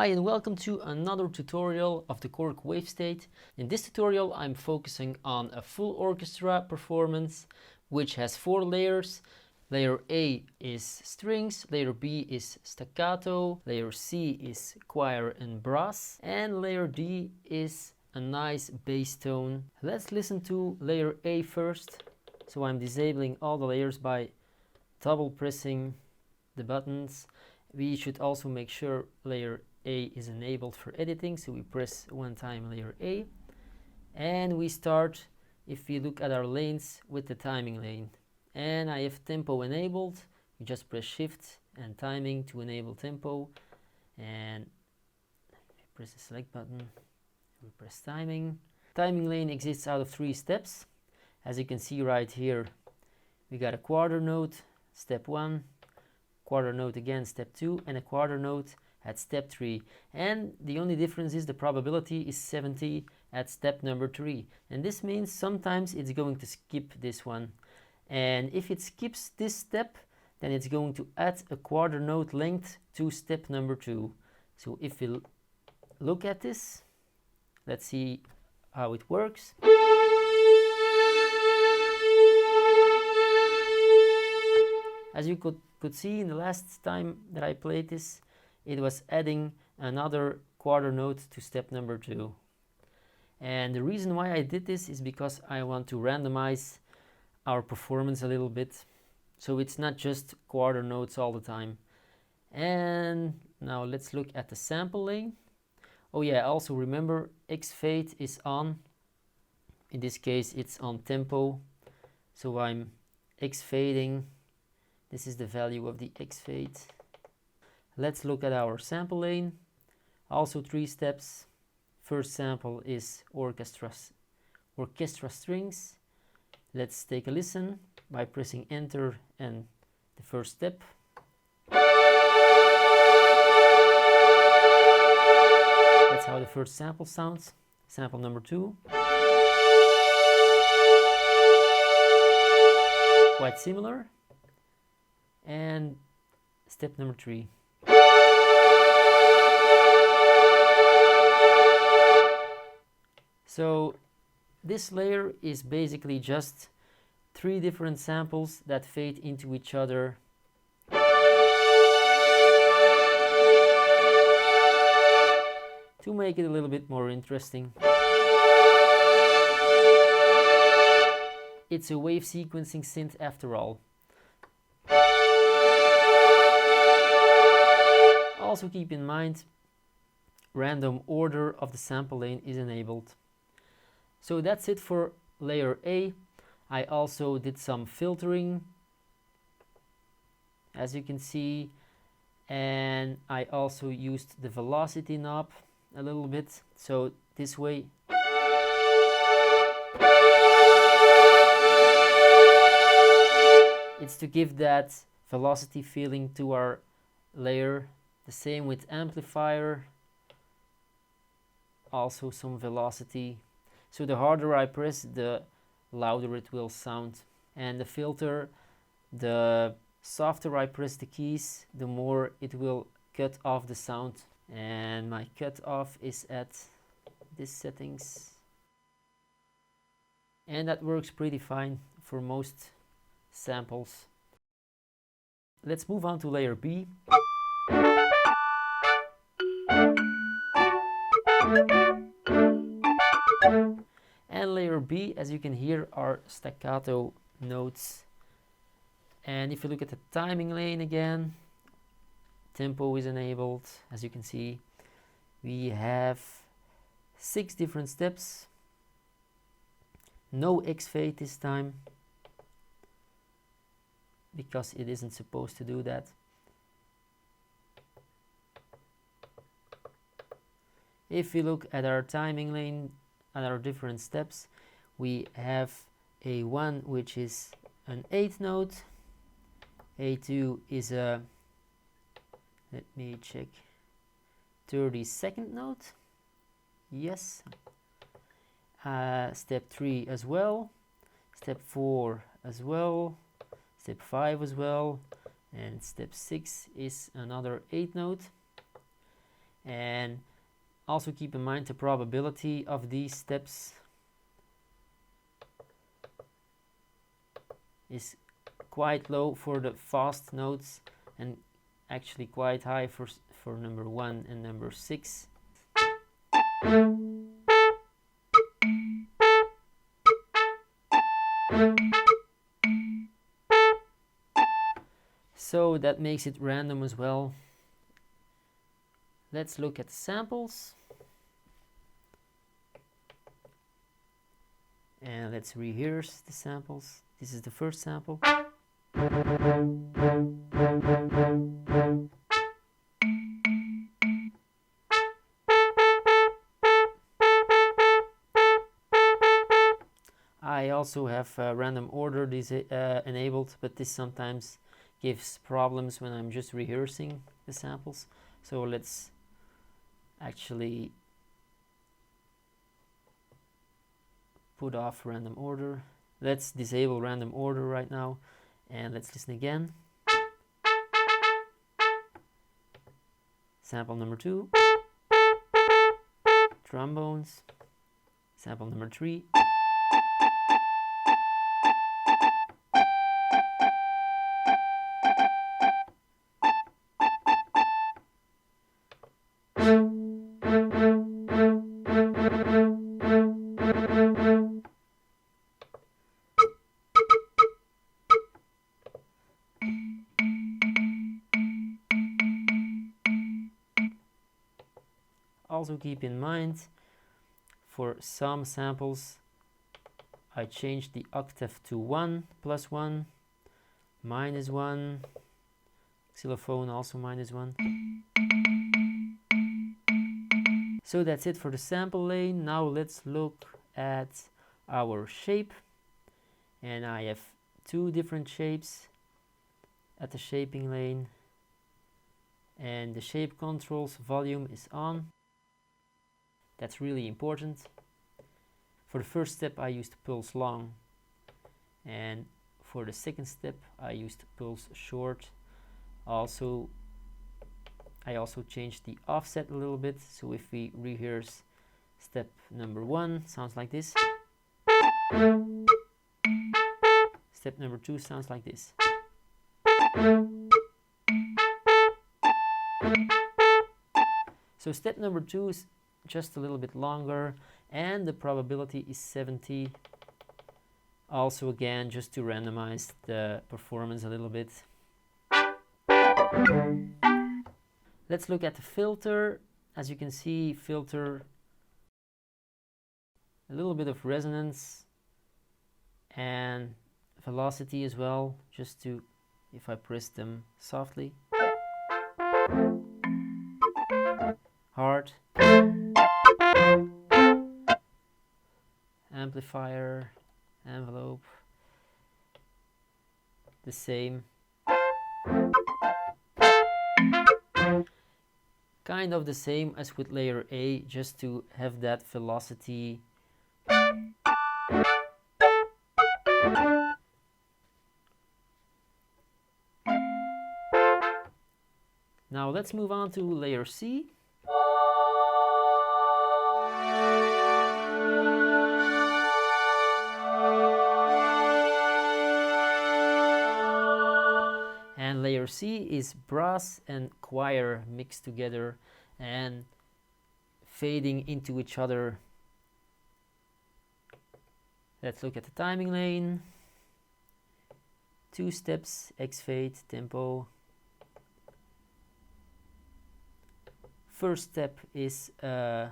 Hi and welcome to another tutorial of the KORG Wavestate. In this tutorial I'm focusing on a full orchestra performance which has 4 layers. Layer A is strings, layer B is staccato, layer C is choir and brass, and layer D is a nice bass tone. Let's listen to layer A first. So I'm disabling all the layers by double pressing the buttons. We should also make sure layer A is enabled for editing, so we press one time layer A and we start, if we look at our lanes, with the timing lane. And I have tempo enabled. We just press shift and timing to enable tempo, and press the select button, we press timing. Timing lane exists out of 3 steps. As you can see right here, we got a quarter note, step 1, quarter note again, step 2, and a quarter note at step 3. And the only difference is the probability is 70 at step number 3. And this means sometimes it's going to skip this one. And if it skips this step, then it's going to add a quarter note length to step number 2. So if we look at this, let's see how it works. As you could see in the last time that I played this, it was adding another quarter note to step number 2. And the reason why I did this is because I want to randomize our performance a little bit, so it's not just quarter notes all the time. And now let's look at the sample lane. Oh yeah, also remember X fade is on. In this case it's on tempo, so I'm X fading. This is the value of the X fade. Let's look at our sample lane. Also 3 steps. First sample is orchestra strings. Let's take a listen by pressing enter and the first step. That's how the first sample sounds. Sample number 2. Quite similar. And step number 3. So this layer is basically just 3 different samples that fade into each other. To make it a little bit more interesting. It's a wave sequencing synth after all. Also keep in mind, random order of the sample lane is enabled. So that's it for layer A. I also did some filtering, as you can see, and I also used the velocity knob a little bit, so this way it's to give that velocity feeling to our layer. The same with amplifier, also some velocity. So the harder I press, the louder it will sound. And the filter, the softer I press the keys, the more it will cut off the sound. And my cutoff is at this settings. And that works pretty fine for most samples. Let's move on to layer B. And layer B, as you can hear, are staccato notes. And if you look at the timing lane again, tempo is enabled. As you can see, we have 6 different steps. No X fade this time, because it isn't supposed to do that. If we look at our timing lane and our different steps, we have A1, which is an 8th note. A2 is a, let me check, 32nd note. Yes. Step 3 as well. Step 4 as well. Step 5 as well. And step 6 is another 8th note. And also keep in mind the probability of these steps is quite low for the fast notes and actually quite high for number 1 and number 6. So that makes it random as well. Let's look at the samples. And let's rehearse the samples. This is the first sample. I also have random order enabled, but this sometimes gives problems when I'm just rehearsing the samples. So let's actually put off random order. Let's disable random order right now, and let's listen again. Sample number 2, trombones. Sample number 3, also keep in mind, for some samples I changed the octave to 1, plus 1, minus 1, xylophone also minus 1. So that's it for the sample lane. Now let's look at our shape, and I have 2 different shapes at the shaping lane, and the shape controls volume is on. That's really important. For the first step I used pulse long, and for the second step I used pulse short. I also changed the offset a little bit, so if we rehearse step number 1, sounds like this. Step number 2 sounds like this. So step number 2 is just a little bit longer, and the probability is 70. Also again, just to randomize the performance a little bit. Let's look at the filter. As you can see, filter, a little bit of resonance and velocity as well, just to, if I press them softly, hard, amplifier, envelope, the same, kind of the same as with layer A, just to have that velocity. Now let's move on to layer C. And layer C is brass and choir mixed together and fading into each other. Let's look at the timing lane. 2 steps, X fade, tempo. First step is a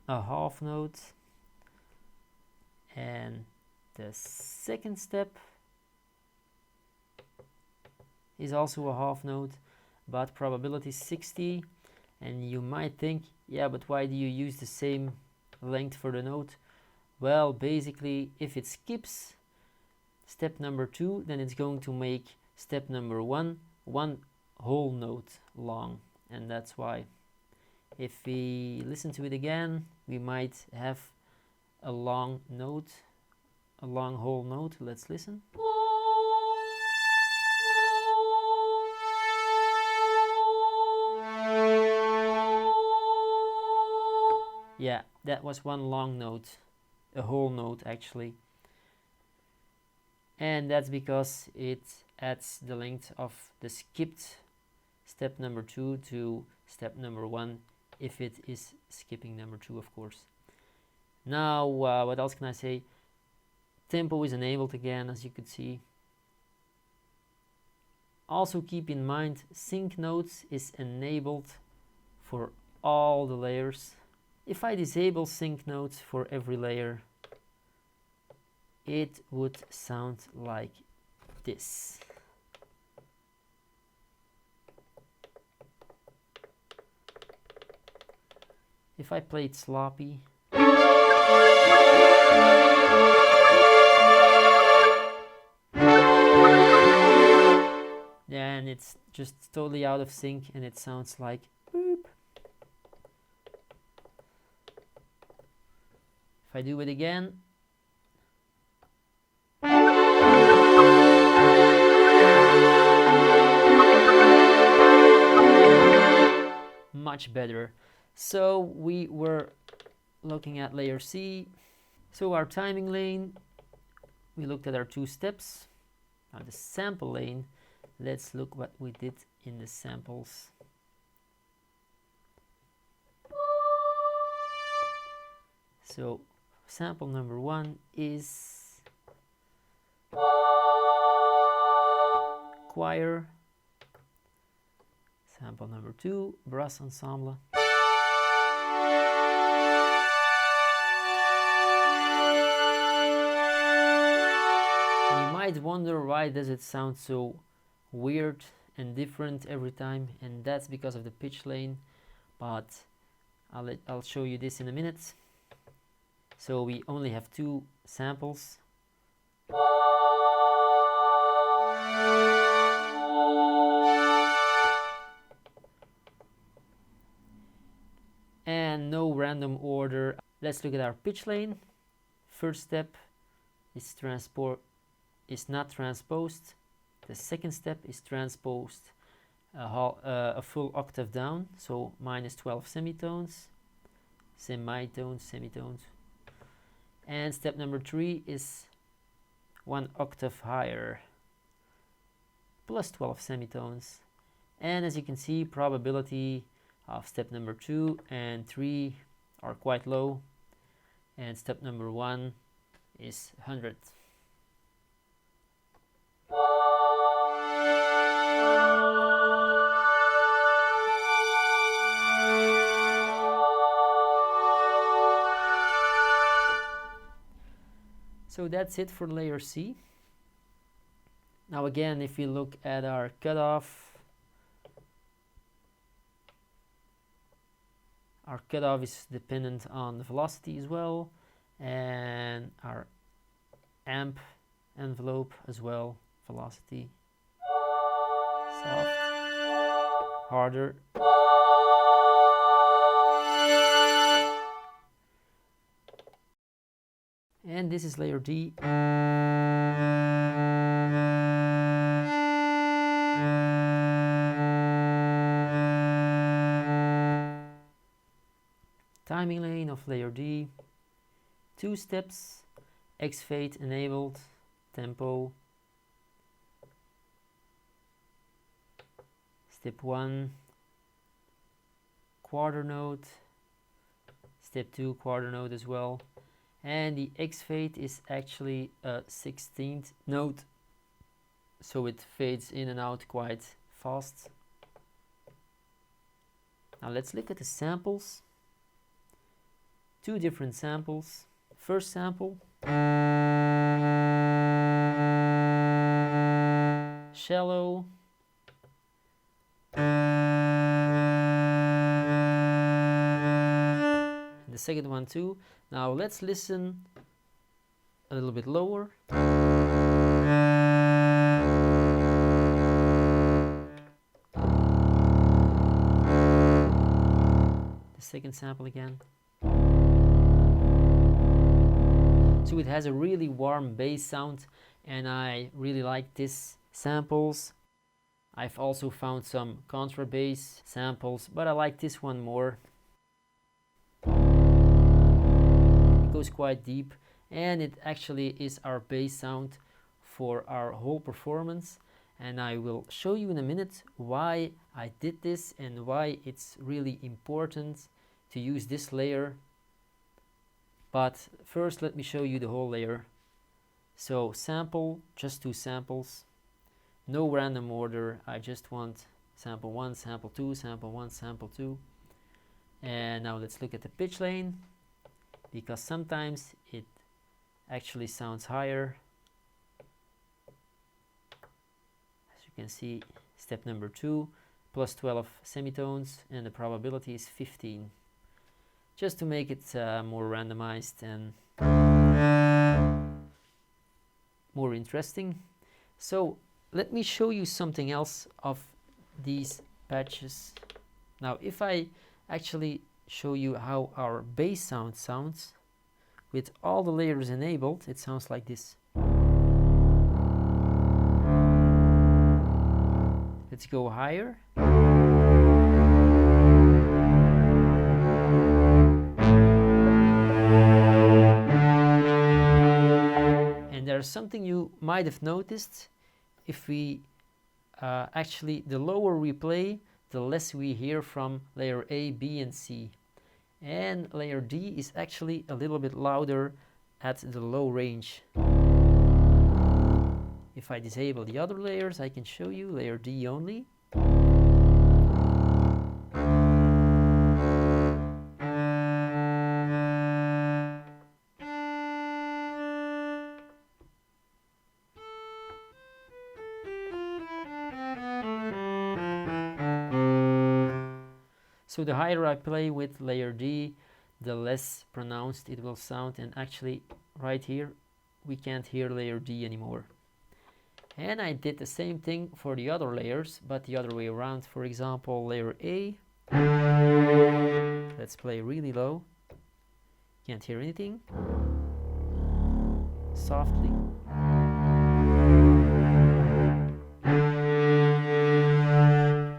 half note, and the second step is also a half note, but probability 60. And you might think, yeah, but why do you use the same length for the note? Well, basically, if it skips step number 2, then it's going to make step number 1 one whole note long, and that's why. If we listen to it again, we might have a long note, a long whole note. Let's listen. Yeah, that was one long note, a whole note actually. And that's because it adds the length of the skipped step number 2 to step number 1, if it is skipping number 2, of course. Now, what else can I say? Tempo is enabled again, as you could see. Also keep in mind, sync notes is enabled for all the layers. If I disable sync notes for every layer, it would sound like this. If I play it sloppy, then it's just totally out of sync and it sounds like boop. If I do it again, much better. So we were looking at layer C. So our timing lane, we looked at our 2 steps. Now the sample lane, let's look what we did in the samples. So sample number 1 is choir. Sample number 2, brass ensemble. You might wonder why does it sound so weird and different every time, and that's because of the pitch lane, but I'll show you this in a minute. So we only have 2 samples. And no random order. Let's look at our pitch lane. First step is not transposed. The second step is transposed a full octave down, so minus 12 semitones, semitones. And step number 3 is 1 octave higher, plus 12 semitones. And as you can see, probability of step number 2 and 3 are quite low, and step number 1 is 100. So that's it for layer C. Now again, if we look at our cutoff, our cutoff is dependent on the velocity as well, and our amp envelope as well, velocity, soft, harder. And this is layer D. Timing lane of layer D, 2 steps, X fade enabled, tempo. Step 1, quarter note. Step 2, quarter note as well. And the X fade is actually a 16th note, so it fades in and out quite fast. Now let's look at the samples. 2 different samples. First sample, shallow. The second one too. Now let's listen a little bit lower. The second sample again. So it has a really warm bass sound, and I really like these samples. I've also found some contrabass samples, but I like this one more. goes quite deep, and it actually is our bass sound for our whole performance. And I will show you in a minute why I did this and why it's really important to use this layer. But first let me show you the whole layer. So sample, just 2 samples, no random order. I just want sample 1, sample 2, sample 1, sample 2. And now let's look at the pitch lane, because sometimes it actually sounds higher. As you can see, step number 2, plus 12 semitones, and the probability is 15. Just to make it more randomized and more interesting. So let me show you something else of these patches. Now if I actually show you how our bass sound sounds with all the layers enabled, it sounds like this. Let's go higher. And there's something you might have noticed. If we actually, the lower we play, the less we hear from layer A, B and C. And layer D is actually a little bit louder at the low range. If I disable the other layers, I can show you layer D only. So the higher I play with layer D, the less pronounced it will sound, and actually right here we can't hear layer D anymore. And I did the same thing for the other layers, but the other way around. For example, layer A, let's play really low, can't hear anything, softly.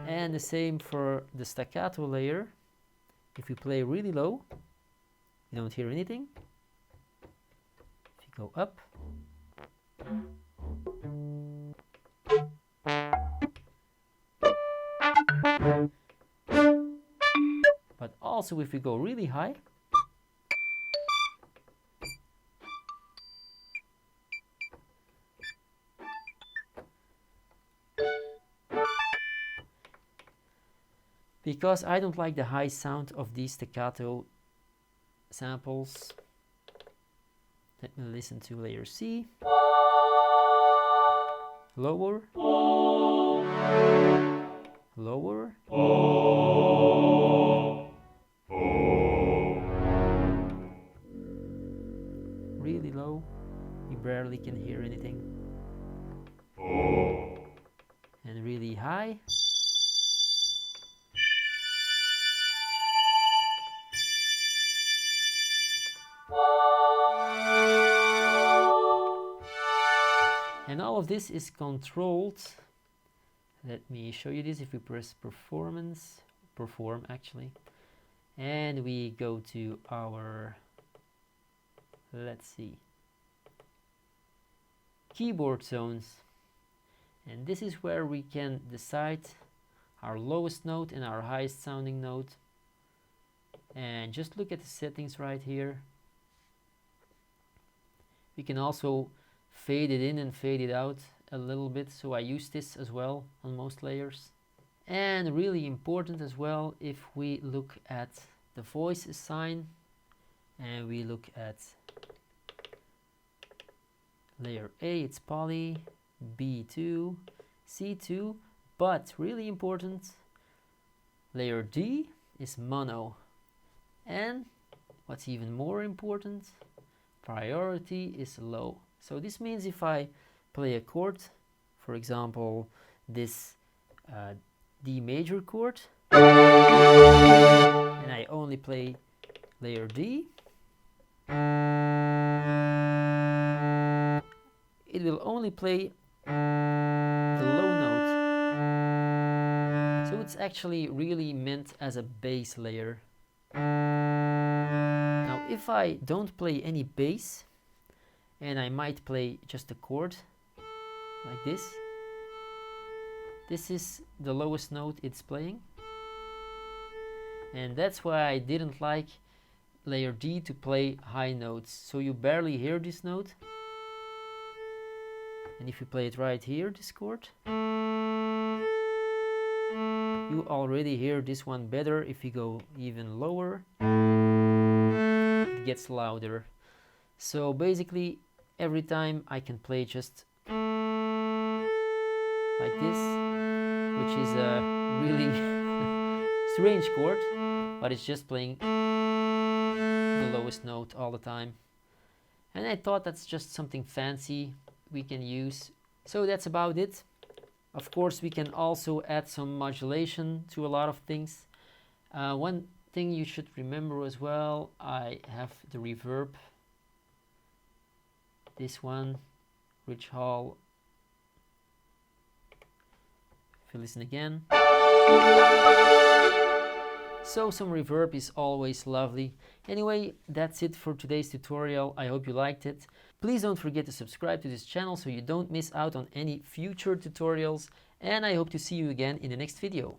And the same for the staccato layer. If we play really low, you don't hear anything. If you go up, but also if we go really high, because I don't like the high sound of these staccato samples. Let me listen to layer C. Lower. Lower. Really low. You barely can hear anything. And really high. And all of this is controlled. Let me show you this. If we press perform actually, and we go to our, let's see, keyboard zones. And this is where we can decide our lowest note and our highest sounding note. And just look at the settings right here. We can also fade it in and fade it out a little bit, so I use this as well on most layers. And really important as well, if we look at the voice sign and we look at layer A, it's poly, B2, C2, but really important, layer D is mono. And what's even more important, priority is low. So this means if I play a chord, for example this D major chord, and I only play layer D, it will only play the low note. So it's actually really meant as a bass layer. Now if I don't play any bass, and I might play just a chord like this, this is the lowest note it's playing, and that's why I didn't like layer D to play high notes. So you barely hear this note, and if you play it right here, this chord, you already hear this one better. If you go even lower, it gets louder. So basically every time I can play just like this, which is a really strange chord, but it's just playing the lowest note all the time. And I thought that's just something fancy we can use. So that's about it. Of course, we can also add some modulation to a lot of things. One thing you should remember as well, I have the reverb. This one, Rich Hall. If you listen again. So some reverb is always lovely. Anyway, that's it for today's tutorial. I hope you liked it. Please don't forget to subscribe to this channel so you don't miss out on any future tutorials. And I hope to see you again in the next video.